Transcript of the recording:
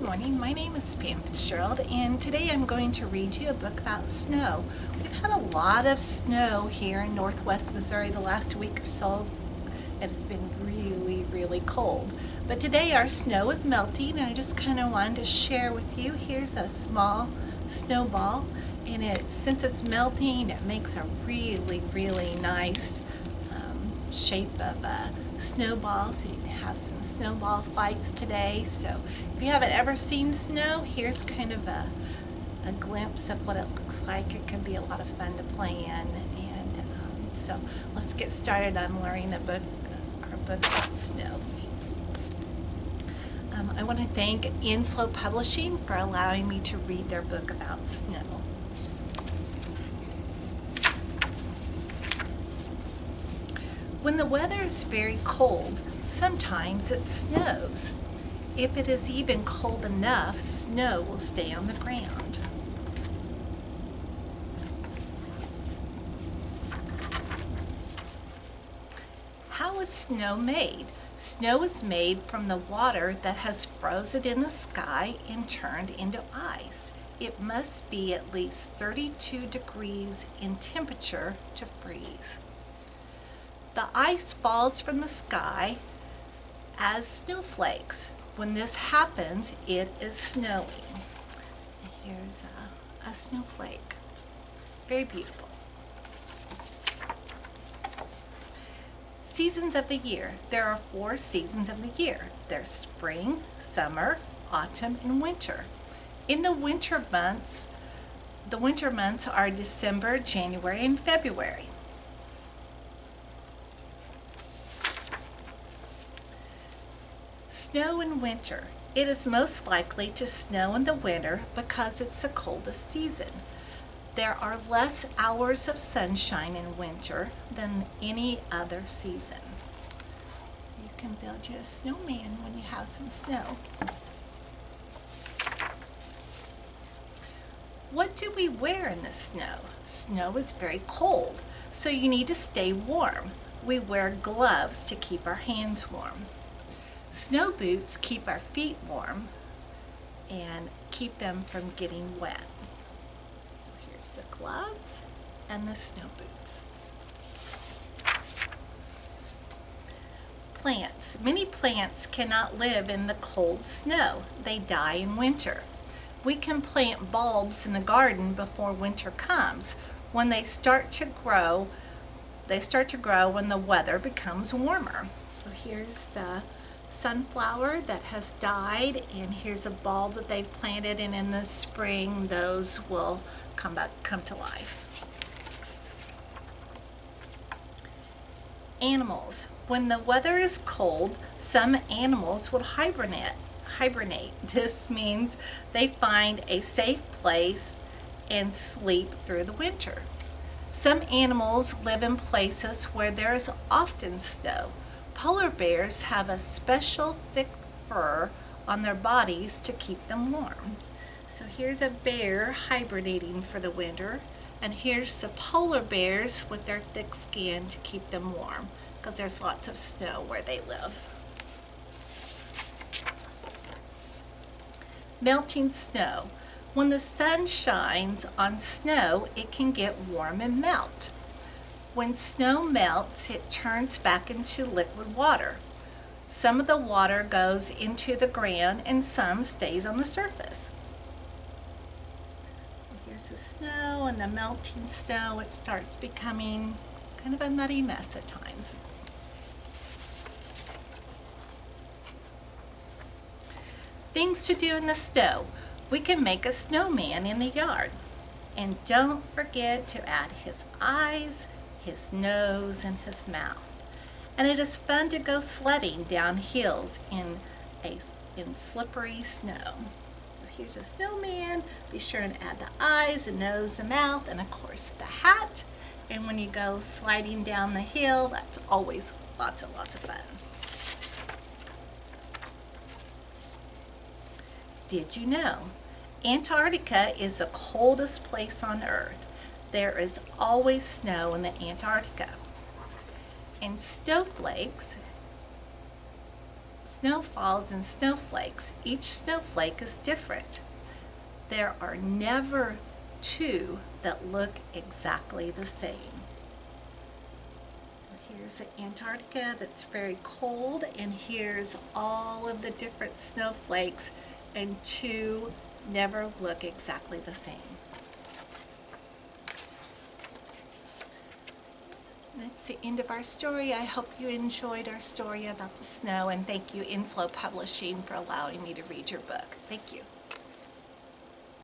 morning, my name is Pam Fitzgerald, and today I'm going to read you a book about snow. We've had a lot of snow here in northwest Missouri the last week or so, and it's been really cold. But today our snow is melting, and I just kind of wanted to share with you. Here's a small snowball, and since it's melting, it makes a really nice shape of a snowball, so you can have some snowball fights today. So if you haven't ever seen snow, here's kind of a glimpse of what it looks like. It can be a lot of fun to play in, and so let's get started on learning our book about snow. I want to thank Enslow Publishing for allowing me to read their book about snow. When the weather is very cold, sometimes it snows. If it is even cold enough, snow will stay on the ground. How is snow made? Snow is made from the water that has frozen in the sky and turned into ice. It must be at least 32 degrees in temperature to freeze. The ice falls from the sky as snowflakes. When this happens, it is snowing. And here's a snowflake. Very beautiful. Seasons of the year. There are 4 seasons of the year. There's spring, summer, autumn, and winter. In the winter months are December, January, and February. Snow in winter. It is most likely to snow in the winter because it's the coldest season. There are less hours of sunshine in winter than any other season. You can build you a snowman when you have some snow. What do we wear in the snow? Snow is very cold, so you need to stay warm. We wear gloves to keep our hands warm. Snow boots keep our feet warm and keep them from getting wet. So here's the gloves and the snow boots. Plants. Many plants cannot live in the cold snow. They die in winter. We can plant bulbs in the garden before winter comes. When they start to grow when the weather becomes warmer. So here's the sunflower that has died, and here's a bulb that they've planted, and in the spring those will come to life. Animals. When the weather is cold, some animals will hibernate. This means they find a safe place and sleep through the winter. Some animals live in places where there is often snow. Polar bears have a special thick fur on their bodies to keep them warm. So here's a bear hibernating for the winter, and here's the polar bears with their thick skin to keep them warm because there's lots of snow where they live. Melting snow. When the sun shines on snow, it can get warm and melt. When snow melts, it turns back into liquid water. Some of the water goes into the ground and some stays on the surface. Here's the snow and the melting snow. It starts becoming kind of a muddy mess at times. Things to do in the snow. We can make a snowman in the yard. And don't forget to add his eyes, his nose, and his mouth. And it is fun to go sledding down hills in slippery snow. So here's a snowman. Be sure and add the eyes, the nose, the mouth, and of course the hat. And when you go sliding down the hill, that's always lots of fun. Did you know? Antarctica is the coldest place on Earth. There is always snow in the Antarctica. And snowflakes snow falls in snowflakes. Each snowflake is different. There are never two that look exactly the same. Here's Antarctica that's very cold, and here's all of the different snowflakes, and two never look exactly the same. That's the end of our story. I hope you enjoyed our story about the snow, and thank you, Enslow Publishing, for allowing me to read your book. Thank you.